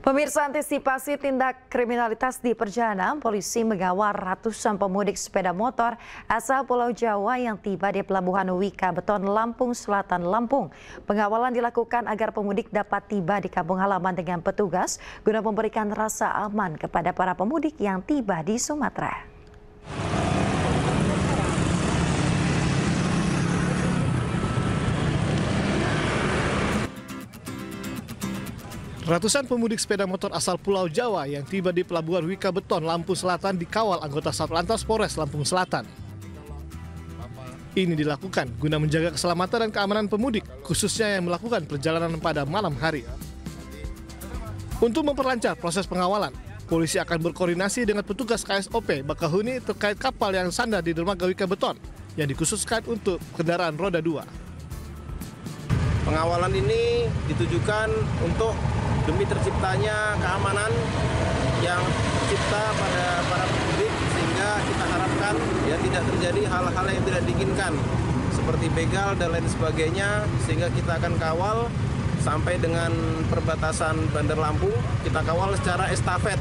Pemirsa, antisipasi tindak kriminalitas di perjalanan, polisi mengawal ratusan pemudik sepeda motor asal Pulau Jawa yang tiba di Pelabuhan Wika Beton, Lampung Selatan, Lampung. Pengawalan dilakukan agar pemudik dapat tiba di kampung halaman dengan petugas guna memberikan rasa aman kepada para pemudik yang tiba di Sumatera. Ratusan pemudik sepeda motor asal Pulau Jawa yang tiba di Pelabuhan Wika Beton, Lampung Selatan dikawal anggota Satlantas Polres Lampung Selatan. Ini dilakukan guna menjaga keselamatan dan keamanan pemudik, khususnya yang melakukan perjalanan pada malam hari. Untuk memperlancar proses pengawalan, polisi akan berkoordinasi dengan petugas KSOP Bakahuni terkait kapal yang sandar di dermaga Wika Beton yang dikhususkan untuk kendaraan roda 2. Pengawalan ini ditujukan untuk demi terciptanya keamanan yang tercipta pada para pemudik, sehingga kita harapkan ya tidak terjadi hal-hal yang tidak diinginkan seperti begal dan lain sebagainya, sehingga kita akan kawal sampai dengan perbatasan Bandar Lampung, kita kawal secara estafet.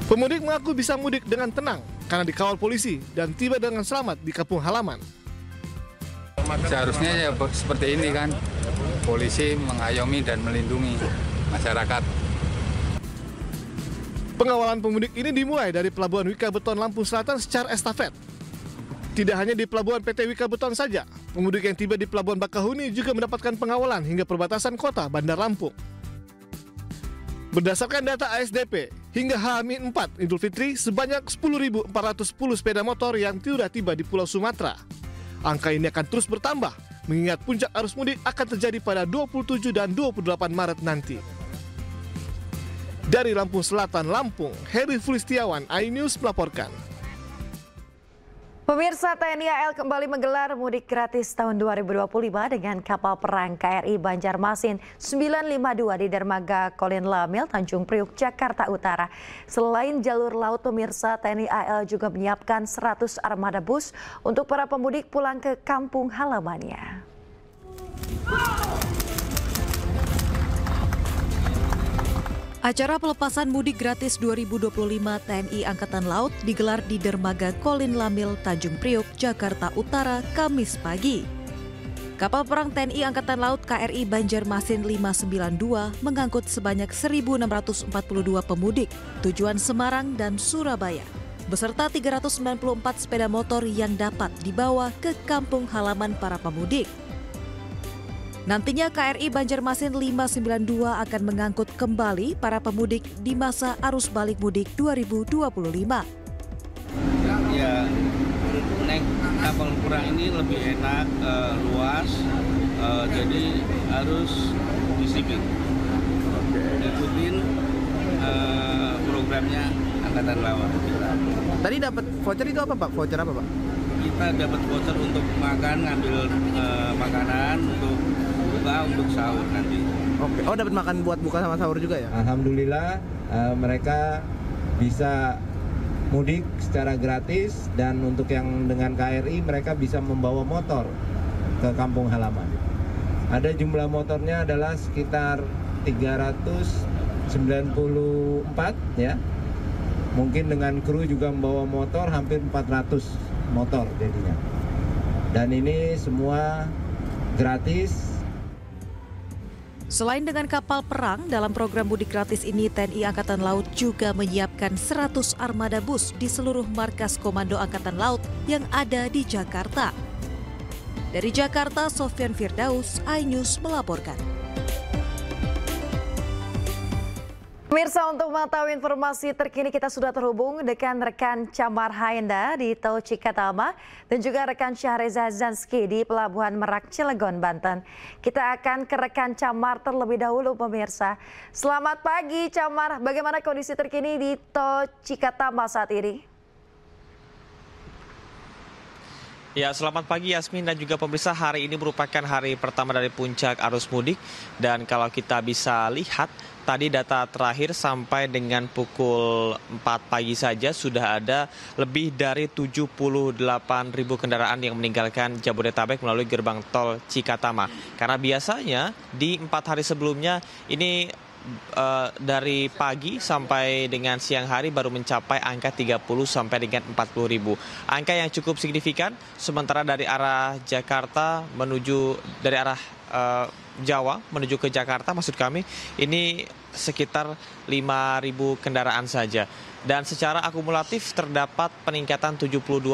Pemudik mengaku bisa mudik dengan tenang karena dikawal polisi dan tiba dengan selamat di kampung halaman. Seharusnya ya seperti ini kan, polisi mengayomi dan melindungi masyarakat. Pengawalan pemudik ini dimulai dari Pelabuhan Wika Beton, Lampung Selatan secara estafet. Tidak hanya di Pelabuhan PT Wika Beton saja, pemudik yang tiba di Pelabuhan Bakahuni juga mendapatkan pengawalan hingga perbatasan kota Bandar Lampung. Berdasarkan data ASDP, hingga H-4 Idul Fitri sebanyak 10.410 sepeda motor yang sudah tiba di Pulau Sumatera. Angka ini akan terus bertambah, mengingat puncak arus mudik akan terjadi pada 27 dan 28 Maret nanti. Dari Lampung Selatan, Lampung, Heri Fulistiawan, iNews melaporkan. Pemirsa, TNI AL kembali menggelar mudik gratis tahun 2025 dengan kapal perang KRI Banjarmasin 952 di dermaga Kolin Lamil, Tanjung Priuk, Jakarta Utara. Selain jalur laut, pemirsa, TNI AL juga menyiapkan 100 armada bus untuk para pemudik pulang ke kampung halamannya. Acara pelepasan mudik gratis 2025 TNI Angkatan Laut digelar di dermaga Kolin Lamil, Tanjung Priuk, Jakarta Utara, Kamis pagi. Kapal perang TNI Angkatan Laut KRI Banjarmasin 592 mengangkut sebanyak 1.642 pemudik tujuan Semarang dan Surabaya, beserta 394 sepeda motor yang dapat dibawa ke kampung halaman para pemudik. Nantinya KRI Banjarmasin 592 akan mengangkut kembali para pemudik di masa arus balik mudik 2025. Ya, naik kapal perang ini lebih enak, luas, jadi harus disiplin. Ikutin programnya Angkatan Laut. Tadi dapat voucher itu apa Pak? Voucher apa Pak? Kita dapat voucher untuk makan, ngambil makanan untuk buka, untuk sahur nanti. Oke. Oh, dapat makan buat buka sama sahur juga ya? Alhamdulillah mereka bisa mudik secara gratis, dan untuk yang dengan KRI mereka bisa membawa motor ke kampung halaman. Ada jumlah motornya adalah sekitar 394 ya. Mungkin dengan kru juga membawa motor hampir 400 motor jadinya. Dan ini semua gratis. Selain dengan kapal perang, dalam program mudik gratis ini TNI Angkatan Laut juga menyiapkan 100 armada bus di seluruh markas Komando Angkatan Laut yang ada di Jakarta. Dari Jakarta, Sofyan Firdaus, iNews melaporkan. Pemirsa, untuk mengetahui informasi terkini kita sudah terhubung dengan rekan Camar Haenda di Tol Cikatama dan juga rekan Syahreza Zanski di Pelabuhan Merak, Cilegon, Banten. Kita akan ke rekan Camar terlebih dahulu, pemirsa. Selamat pagi, Camar. Bagaimana kondisi terkini di Tol Cikatama saat ini? Ya, selamat pagi Yasmin dan juga pemirsa. Hari ini merupakan hari pertama dari puncak arus mudik, dan kalau kita bisa lihat tadi data terakhir sampai dengan pukul 4 pagi saja sudah ada lebih dari 78.000 kendaraan yang meninggalkan Jabodetabek melalui gerbang tol Cikatama. Karena biasanya di 4 hari sebelumnya ini dari pagi sampai dengan siang hari baru mencapai angka 30 sampai dengan 40 ribu. Angka yang cukup signifikan, sementara dari arah Jakarta menuju, dari arah Jawa menuju ke Jakarta maksud kami, ini sekitar 5.000 kendaraan saja. Dan secara akumulatif terdapat peningkatan 72%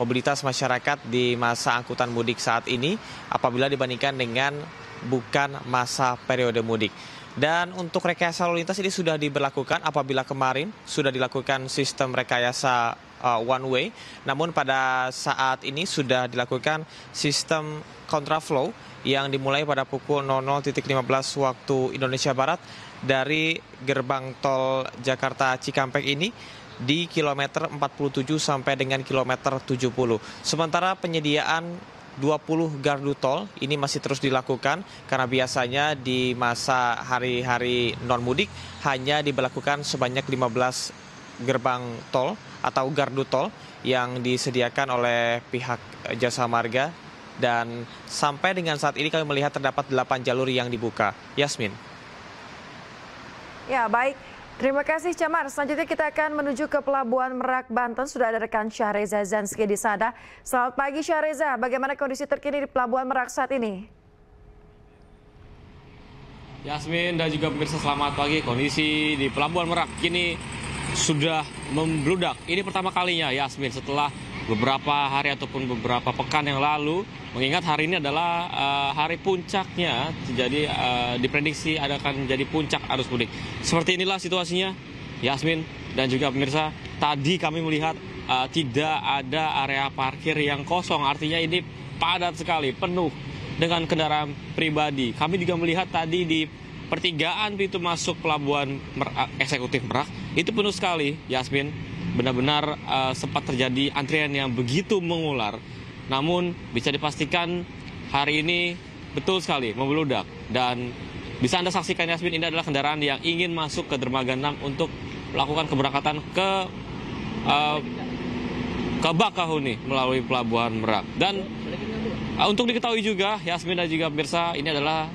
mobilitas masyarakat di masa angkutan mudik saat ini apabila dibandingkan dengan bukan masa periode mudik. Dan untuk rekayasa lalu lintas ini sudah diberlakukan apabila kemarin sudah dilakukan sistem rekayasa one way, namun pada saat ini sudah dilakukan sistem kontraflow yang dimulai pada pukul 00.15 waktu Indonesia Barat dari gerbang tol Jakarta Cikampek ini di kilometer 47 sampai dengan kilometer 70. Sementara penyediaan 20 gardu tol ini masih terus dilakukan karena biasanya di masa hari-hari non-mudik hanya diberlakukan sebanyak 15 gerbang tol atau gardu tol yang disediakan oleh pihak Jasa Marga, dan sampai dengan saat ini kami melihat terdapat 8 jalur yang dibuka. Yasmin. Ya, baik. Terima kasih, Camar. Selanjutnya kita akan menuju ke Pelabuhan Merak, Banten. Sudah ada rekan Syahreza Zanski di sana. Selamat pagi, Syahreza. Bagaimana kondisi terkini di Pelabuhan Merak saat ini? Yasmin dan juga pemirsa, selamat pagi. Kondisi di Pelabuhan Merak kini sudah membludak. Ini pertama kalinya, Yasmin, setelah beberapa hari ataupun beberapa pekan yang lalu, mengingat hari ini adalah hari puncaknya, jadi diprediksi akan menjadi puncak arus mudik. Seperti inilah situasinya, Yasmin dan juga pemirsa. Tadi kami melihat tidak ada area parkir yang kosong, artinya ini padat sekali, penuh dengan kendaraan pribadi. Kami juga melihat tadi di pertigaan pintu masuk Pelabuhan Eksekutif Merak itu penuh sekali, Yasmin. Benar-benar sempat terjadi antrian yang begitu mengular. Namun bisa dipastikan hari ini betul sekali membludak. Dan bisa Anda saksikan, Yasmin, ini adalah kendaraan yang ingin masuk ke Dermaga 6 untuk melakukan keberangkatan ke Bakahuni melalui Pelabuhan Merak. Dan untuk diketahui juga, Yasmin dan juga pemirsa, ini adalah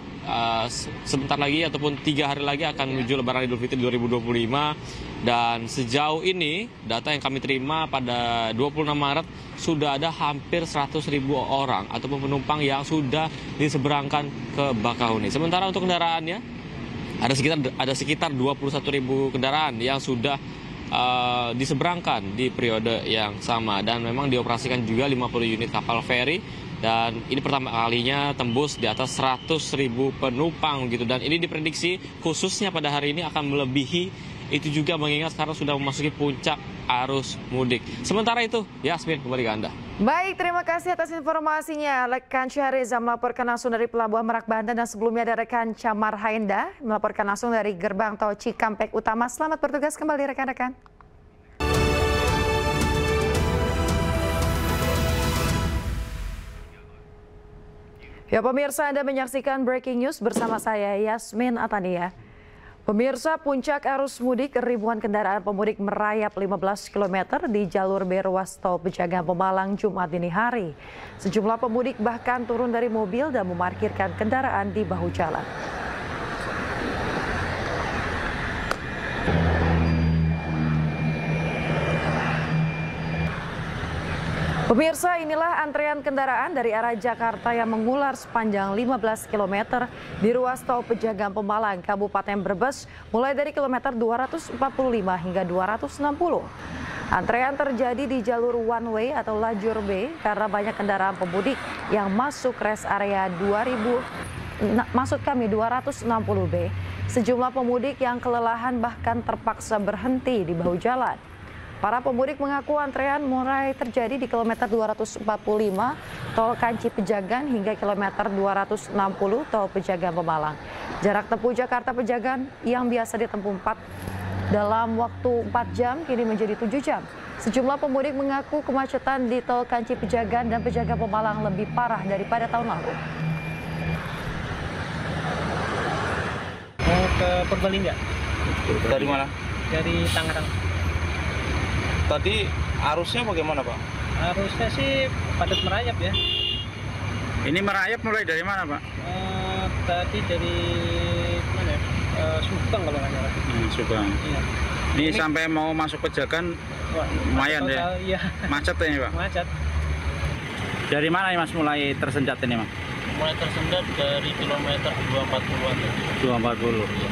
sebentar lagi ataupun 3 hari lagi akan menuju Lebaran Idul Fitri 2025. Dan sejauh ini data yang kami terima pada 26 Maret sudah ada hampir 100.000 orang ataupun penumpang yang sudah diseberangkan ke Bakahuni. Sementara untuk kendaraannya ada sekitar 21.000 kendaraan yang sudah diseberangkan di periode yang sama, dan memang dioperasikan juga 50 unit kapal feri. Dan ini pertama kalinya tembus di atas 100.000 penumpang gitu. Dan ini diprediksi khususnya pada hari ini akan melebihi itu juga, mengingat sekarang sudah memasuki puncak arus mudik. Sementara itu, Yasmin, kembali ke Anda. Baik, terima kasih atas informasinya. Rekan Syahreza melaporkan langsung dari Pelabuhan Merak, Banten, dan sebelumnya ada rekan Camar Haenda melaporkan langsung dari gerbang tol Cikampek Utama. Selamat bertugas kembali, rekan-rekan. Ya, pemirsa, Anda menyaksikan Breaking News bersama saya, Yasmin Atania. Pemirsa, puncak arus mudik, ribuan kendaraan pemudik merayap 15 km di jalur B ruas tol Pejagaan Pemalang Jumat dini hari. Sejumlah pemudik bahkan turun dari mobil dan memarkirkan kendaraan di bahu jalan. Pemirsa, inilah antrean kendaraan dari arah Jakarta yang mengular sepanjang 15 km di ruas tol Pejagaan Pemalang, Kabupaten Brebes, mulai dari kilometer 245 hingga 260. Antrean terjadi di jalur one way atau lajur B karena banyak kendaraan pemudik yang masuk rest area 260B. Sejumlah pemudik yang kelelahan bahkan terpaksa berhenti di bahu jalan. Para pemudik mengaku antrean mulai terjadi di kilometer 245 tol Kanci Pejagan hingga kilometer 260 tol Pejagan Pemalang. Jarak tempuh Jakarta Pejagan yang biasa ditempuh dalam waktu 4 jam kini menjadi 7 jam. Sejumlah pemudik mengaku kemacetan di tol Kanci Pejagan dan Pejagan Pemalang lebih parah daripada tahun lalu. Mau ke Purbalingga. Dari mana? Dari Tangerang. Tadi arusnya bagaimana, Pak? Arusnya sih padat merayap ya. Ini merayap mulai dari mana, Pak? Tadi dari mana ya? Subang kalau nggak salah. Subang. Iya. Ini sampai mau masuk Pejagan lumayan ya? Iya. Macet ya Pak? Macet. Dari mana nih Mas mulai tersendat ini Mas? Mulai tersendat dari kilometer 240-an. 240. Iya.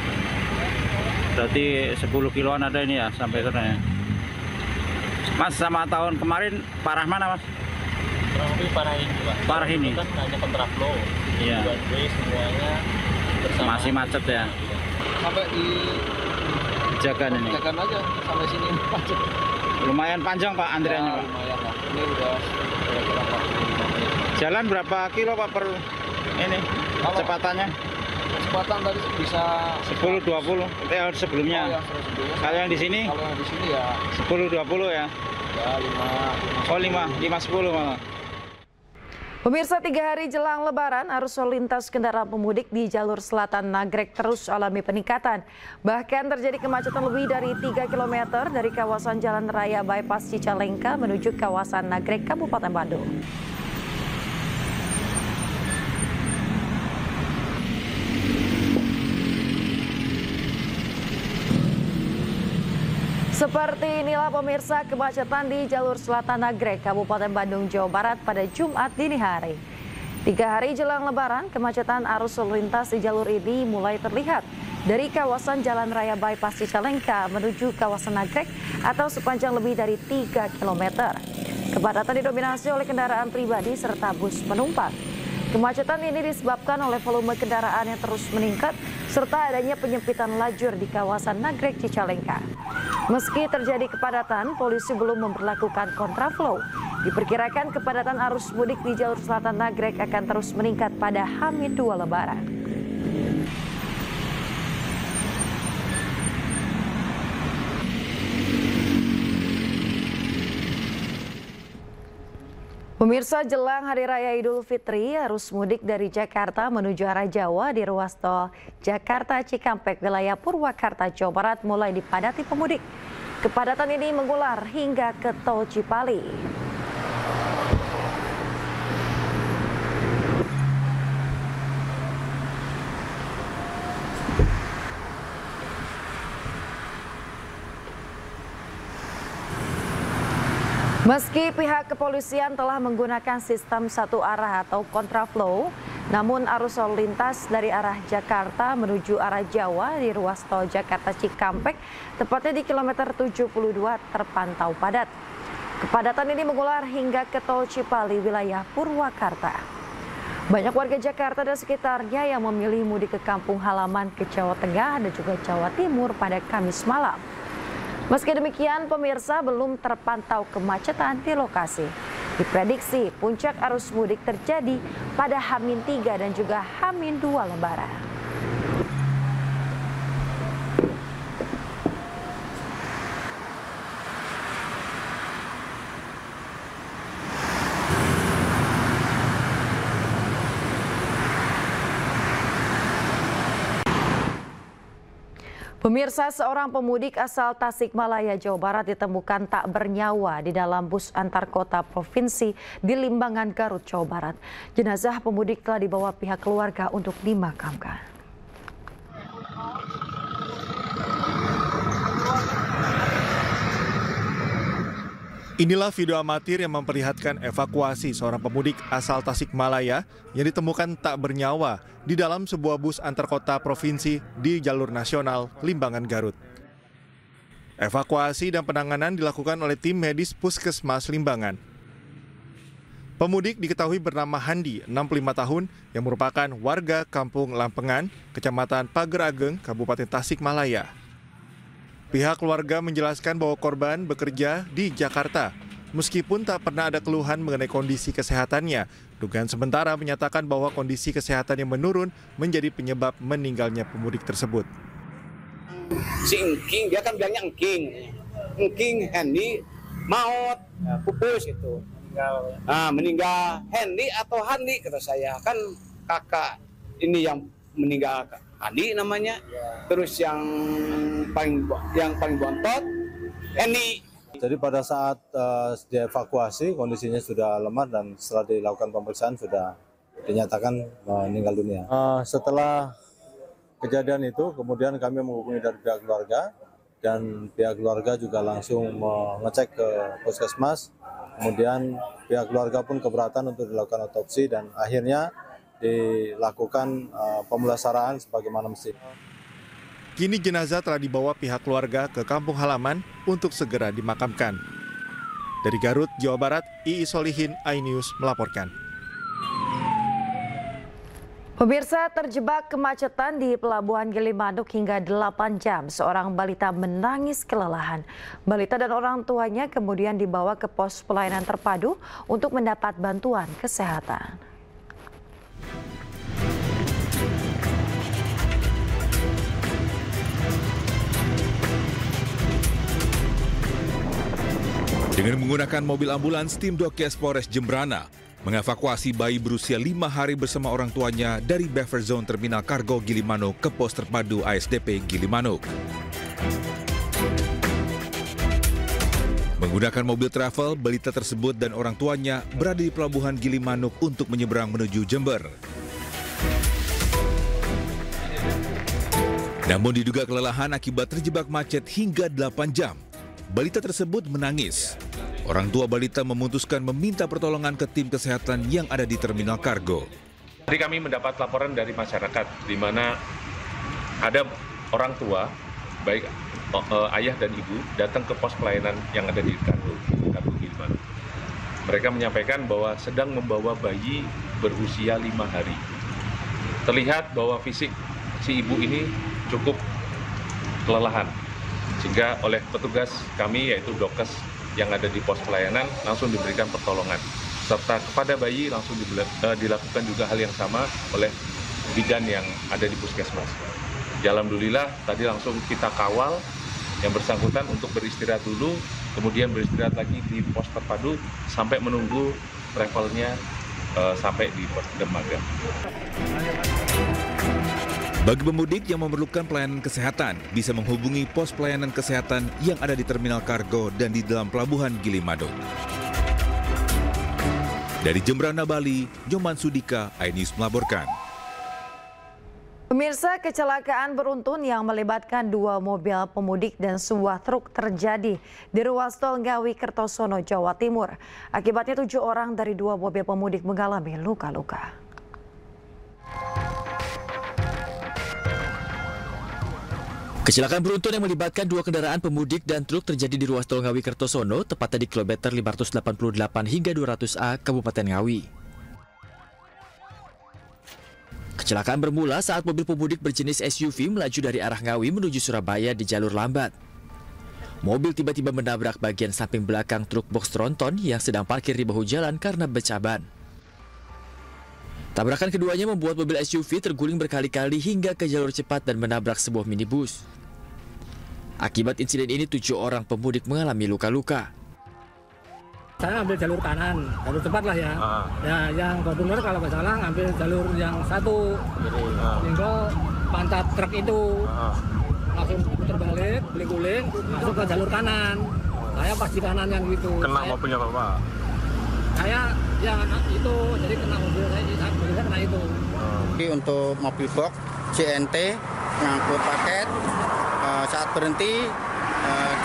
Berarti 10 kiloan ada ini ya sampai sana ya. Mas, sama tahun kemarin parah mana Mas? Kurang lebih parah ini Pak. Parah ini? Kan hanya kontraflow. Iya. One way semuanya bersama. Masih macet ya? Sampai di Pejagan ini? Pejagan aja, sampai sini macet. Lumayan panjang Pak antriannya Pak? Lumayan lah, ini udah kira-kira 45 menit. Jalan berapa kilo Pak per ini kecepatannya? Kecepatan tadi bisa 10-20 sebelumnya. Oh, yang sebelumnya. Kalau yang di sini? Kalau yang di sini ya 10-20 ya? Ya 5. Oh 5-10 malah. Pemirsa, 3 hari jelang Lebaran, arus lalu lintas kendaraan pemudik di jalur selatan Nagrek terus alami peningkatan. Bahkan terjadi kemacetan lebih dari 3 km dari kawasan Jalan Raya Bypass Cicalengka menuju kawasan Nagrek, Kabupaten Bandung. Seperti inilah pemirsa kemacetan di jalur selatan Nagrek, Kabupaten Bandung, Jawa Barat pada Jumat dini hari. 3 hari jelang Lebaran, kemacetan arus lalu lintas di jalur ini mulai terlihat dari kawasan Jalan Raya Bypass Cicalengka menuju kawasan Nagrek atau sepanjang lebih dari 3 km. Kepadatan didominasi oleh kendaraan pribadi serta bus penumpang. Kemacetan ini disebabkan oleh volume kendaraan yang terus meningkat serta adanya penyempitan lajur di kawasan Nagrek Cicalengka. Meski terjadi kepadatan, polisi belum memberlakukan kontraflow. Diperkirakan kepadatan arus mudik di jalur selatan Nagrek akan terus meningkat pada H-2 Lebaran. Pemirsa, jelang Hari Raya Idul Fitri, arus mudik dari Jakarta menuju arah Jawa di ruas tol Jakarta Cikampek, wilayah Purwakarta, Jawa Barat mulai dipadati pemudik. Kepadatan ini mengular hingga ke tol Cipali. Meski pihak kepolisian telah menggunakan sistem satu arah atau kontraflow, namun arus lalu lintas dari arah Jakarta menuju arah Jawa di ruas tol Jakarta Cikampek, tepatnya di kilometer 72 terpantau padat. Kepadatan ini mengular hingga ke tol Cipali, wilayah Purwakarta. Banyak warga Jakarta dan sekitarnya yang memilih mudik ke kampung halaman ke Jawa Tengah dan juga Jawa Timur pada Kamis malam. Meski demikian, pemirsa, belum terpantau kemacetan di lokasi. Diprediksi puncak arus mudik terjadi pada H-3 dan juga H-2 Lebaran. Pemirsa, seorang pemudik asal Tasikmalaya, Jawa Barat ditemukan tak bernyawa di dalam bus antar kota provinsi di Limbangan, Garut, Jawa Barat. Jenazah pemudik telah dibawa pihak keluarga untuk dimakamkan. Inilah video amatir yang memperlihatkan evakuasi seorang pemudik asal Tasikmalaya yang ditemukan tak bernyawa di dalam sebuah bus antar kota provinsi di jalur nasional Limbangan, Garut. Evakuasi dan penanganan dilakukan oleh tim medis Puskesmas Limbangan. Pemudik diketahui bernama Handi, 65 tahun, yang merupakan warga Kampung Lampengan, Kecamatan Pager Ageng, Kabupaten Tasikmalaya. Pihak keluarga menjelaskan bahwa korban bekerja di Jakarta. Meskipun tak pernah ada keluhan mengenai kondisi kesehatannya, dugaan sementara menyatakan bahwa kondisi kesehatannya menurun menjadi penyebab meninggalnya pemudik tersebut. Si Engking, dia kan bilangnya Engking Hendy maut, pupus itu. Meninggal Hendy atau Handi, kata saya. Kan kakak ini yang meninggal Handi namanya, terus yang paling bontot Hendy. Jadi pada saat dievakuasi kondisinya sudah lemah dan setelah dilakukan pemeriksaan sudah dinyatakan meninggal dunia. Setelah kejadian itu kemudian kami menghubungi dari pihak keluarga dan pihak keluarga juga langsung mengecek ke puskesmas. Kemudian pihak keluarga pun keberatan untuk dilakukan otopsi dan akhirnya dilakukan pemulasaraan sebagaimana mestinya. Kini jenazah telah dibawa pihak keluarga ke kampung halaman untuk segera dimakamkan. Dari Garut, Jawa Barat, Iis Solihin, iNews melaporkan. Pemirsa, terjebak kemacetan di Pelabuhan Gilimanuk hingga 8 jam. Seorang balita menangis kelelahan. Balita dan orang tuanya kemudian dibawa ke pos pelayanan terpadu untuk mendapat bantuan kesehatan. Dengan menggunakan mobil ambulans, tim Dokes Polres Jembrana mengevakuasi bayi berusia 5 hari bersama orang tuanya dari buffer zone Terminal Kargo Gilimanuk ke pos terpadu ASDP Gilimanuk. Menggunakan mobil travel, balita tersebut dan orang tuanya berada di Pelabuhan Gilimanuk untuk menyeberang menuju Jember. Namun diduga kelelahan akibat terjebak macet hingga 8 jam. Balita tersebut menangis. Orang tua balita memutuskan meminta pertolongan ke tim kesehatan yang ada di Terminal Kargo. Tadi kami mendapat laporan dari masyarakat di mana ada orang tua, baik ayah dan ibu, datang ke pos pelayanan yang ada di Kargo Gilimanuk. Mereka menyampaikan bahwa sedang membawa bayi berusia 5 hari. Terlihat bahwa fisik si ibu ini cukup kelelahan, sehingga oleh petugas kami yaitu Dokes yang ada di pos pelayanan langsung diberikan pertolongan. Serta kepada bayi langsung dilakukan juga hal yang sama oleh bidan yang ada di puskesmas. Alhamdulillah tadi langsung kita kawal yang bersangkutan untuk beristirahat dulu, kemudian beristirahat lagi di pos terpadu sampai menunggu travelnya sampai di pos dermaga. Bagi pemudik yang memerlukan pelayanan kesehatan, bisa menghubungi pos pelayanan kesehatan yang ada di Terminal Kargo dan di dalam Pelabuhan Gilimanuk. Dari Jembrana, Bali, Nyoman Sudika, iNews melaporkan. Pemirsa, kecelakaan beruntun yang melibatkan 2 mobil pemudik dan sebuah truk terjadi di ruas tol Ngawi Kertosono, Jawa Timur. Akibatnya 7 orang dari 2 mobil pemudik mengalami luka-luka. Kecelakaan beruntun yang melibatkan 2 kendaraan pemudik dan truk terjadi di ruas tol Ngawi Kertosono, tepatnya di kilometer 588 hingga 200A, Kabupaten Ngawi. Kecelakaan bermula saat mobil pemudik berjenis SUV melaju dari arah Ngawi menuju Surabaya di jalur lambat. Mobil tiba-tiba menabrak bagian samping belakang truk box tronton yang sedang parkir di bahu jalan karena bercaban. Tabrakan keduanya membuat mobil SUV terguling berkali-kali hingga ke jalur cepat dan menabrak sebuah minibus. Akibat insiden ini 7 orang pemudik mengalami luka-luka. Saya ambil jalur kanan, jalur cepat lah ya. Ya, yang Fortuner kalau nggak salah ngambil jalur yang satu. Hingga pantat truk itu langsung putar balik, guling-guling, masuk ke jalur kanan. Saya pas di kanan yang gitu. Kena mobilnya Bapak? Saya yang itu, jadi kena mobil saya kena itu. Untuk mobil box CNT ngangkut paket, saat berhenti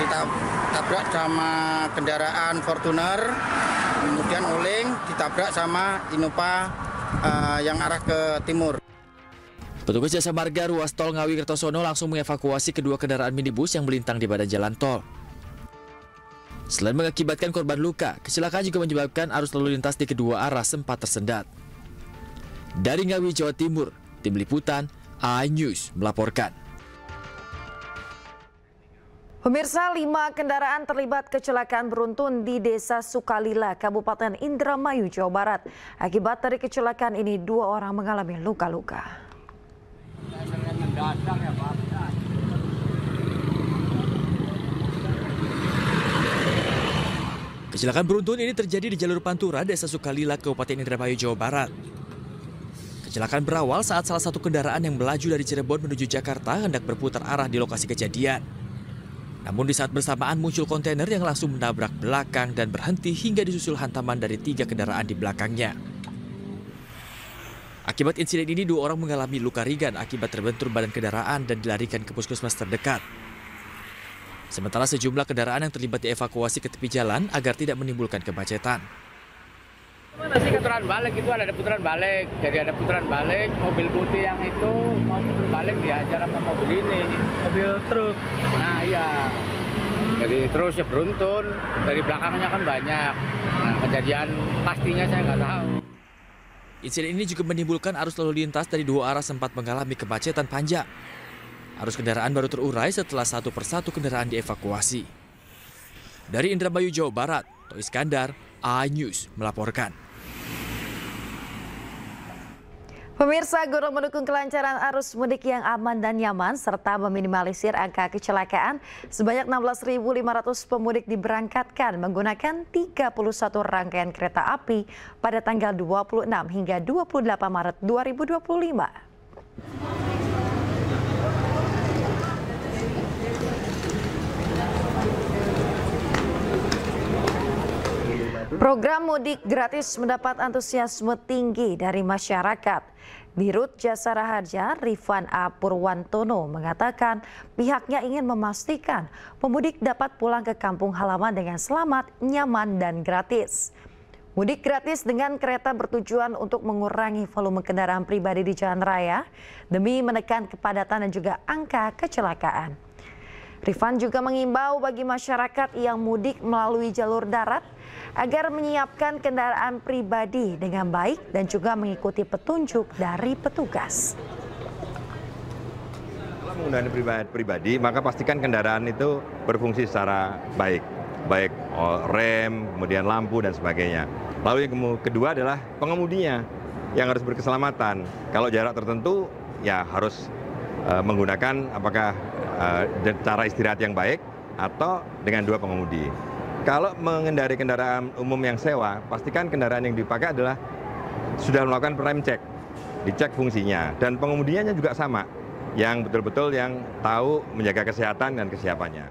ditabrak sama kendaraan Fortuner, kemudian oleng ditabrak sama Innova yang arah ke timur. Petugas Jasa Marga ruas tol Ngawi Kertosono langsung mengevakuasi kedua kendaraan minibus yang melintang di badan jalan tol. Selain mengakibatkan korban luka, kecelakaan juga menyebabkan arus lalu lintas di kedua arah sempat tersendat. Dari Ngawi, Jawa Timur, Tim Liputan, iNews melaporkan. Pemirsa, 5 kendaraan terlibat kecelakaan beruntun di Desa Sukalila, Kabupaten Indramayu, Jawa Barat. Akibat dari kecelakaan ini, 2 orang mengalami luka-luka. Kecelakaan beruntun ini terjadi di jalur Pantura, Desa Sukalila, Kabupaten Indramayu, Jawa Barat. Kecelakaan berawal saat salah satu kendaraan yang melaju dari Cirebon menuju Jakarta hendak berputar arah di lokasi kejadian. Namun di saat bersamaan muncul kontainer yang langsung menabrak belakang dan berhenti hingga disusul hantaman dari 3 kendaraan di belakangnya. Akibat insiden ini 2 orang mengalami luka ringan akibat terbentur badan kendaraan dan dilarikan ke puskesmas terdekat. Sementara sejumlah kendaraan yang terlibat dievakuasi ke tepi jalan agar tidak menimbulkan kemacetan. Mana sih putaran balik itu ada putaran balik, jadi ada putaran balik, mobil putih yang itu mau putar balik dihajar sama mobil ini, mobil truk. Nah iya, jadi terus ya beruntun, dari belakangnya kan banyak. Nah kejadian pastinya saya nggak tahu. Insiden ini juga menimbulkan arus lalu lintas dari 2 arah sempat mengalami kemacetan panjang. Arus kendaraan baru terurai setelah satu persatu kendaraan dievakuasi. Dari Indramayu, Jawa Barat, Toh Iskandar, iNews melaporkan. Pemirsa, guna mendukung kelancaran arus mudik yang aman dan nyaman serta meminimalisir angka kecelakaan, sebanyak 16.500 pemudik diberangkatkan menggunakan 31 rangkaian kereta api pada tanggal 26 hingga 28 Maret 2025. Program mudik gratis mendapat antusiasme tinggi dari masyarakat. Dirut Jasara Harja, Rifan A. Purwantono mengatakan pihaknya ingin memastikan pemudik dapat pulang ke kampung halaman dengan selamat, nyaman, dan gratis. Mudik gratis dengan kereta bertujuan untuk mengurangi volume kendaraan pribadi di jalan raya demi menekan kepadatan dan juga angka kecelakaan. Rifan juga mengimbau bagi masyarakat yang mudik melalui jalur darat agar menyiapkan kendaraan pribadi dengan baik dan juga mengikuti petunjuk dari petugas. Kalau menggunakan pribadi, maka pastikan kendaraan itu berfungsi secara baik rem, kemudian lampu dan sebagainya. Lalu yang kedua adalah pengemudinya yang harus berkeselamatan. Kalau jarak tertentu ya harus menggunakan apakah cara istirahat yang baik atau dengan 2 pengemudi. Kalau mengendarai kendaraan umum yang sewa, pastikan kendaraan yang dipakai adalah sudah melakukan rem cek, dicek fungsinya, dan pengemudinya juga sama, yang betul-betul yang tahu menjaga kesehatan dan kesiapannya.